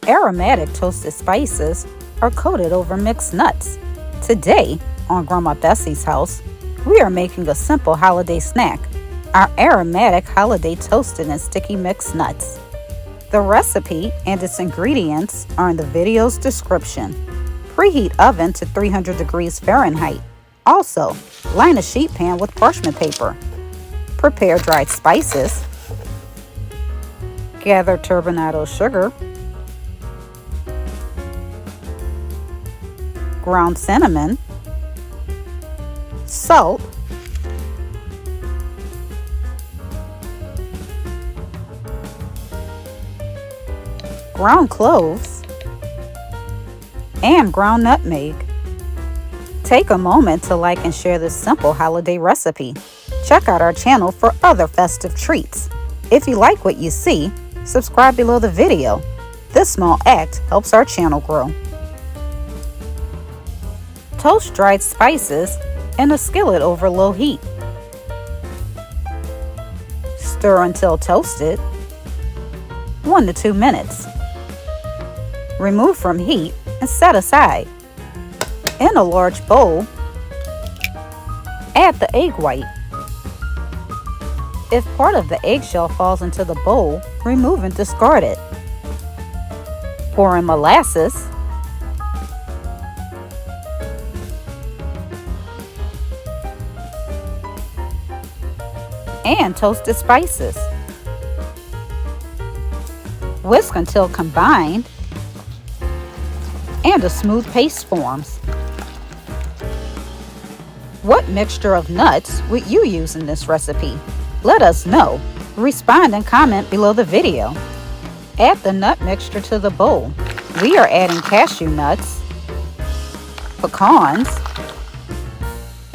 Aromatic toasted spices are coated over mixed nuts. Today, on Grandma Bessie's house, we are making a simple holiday snack, our aromatic holiday toasted and sticky mixed nuts. The recipe and its ingredients are in the video's description. Preheat oven to 300 degrees Fahrenheit. Also, line a sheet pan with parchment paper. Prepare dried spices. Gather turbinado sugar. Ground cinnamon. Salt. Ground cloves. And ground nutmeg. Take a moment to like and share this simple holiday recipe. Check out our channel for other festive treats. If you like what you see, subscribe below the video. This small act helps our channel grow. Toast dried spices in a skillet over low heat. Stir until toasted, 1 to 2 minutes. Remove from heat and set aside. In a large bowl, add the egg white. If part of the eggshell falls into the bowl, remove and discard it. Pour in molasses, and toasted spices. Whisk until combined and a smooth paste forms. What mixture of nuts would you use in this recipe? Let us know. Respond and comment below the video. Add the nut mixture to the bowl. We are adding cashew nuts, pecans,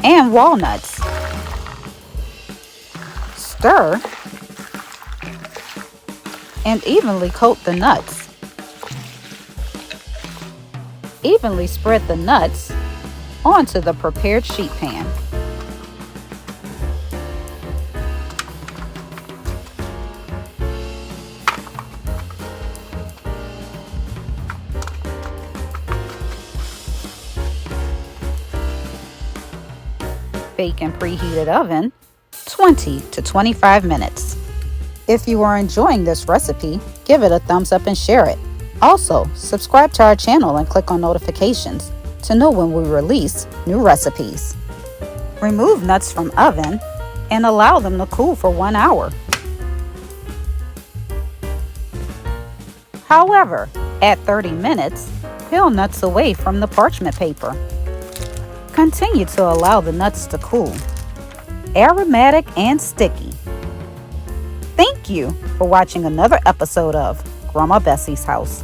and walnuts. Stir and evenly coat the nuts. Evenly spread the nuts onto the prepared sheet pan. Bake in preheated oven 20 to 25 minutes. If you are enjoying this recipe, give it a thumbs up and share it. Also, subscribe to our channel and click on notifications to know when we release new recipes. Remove nuts from oven and allow them to cool for 1 hour. However, at 30 minutes, peel nuts away from the parchment paper. Continue to allow the nuts to cool. Aromatic and sticky. Thank you for watching another episode of Grandma Bessie's House.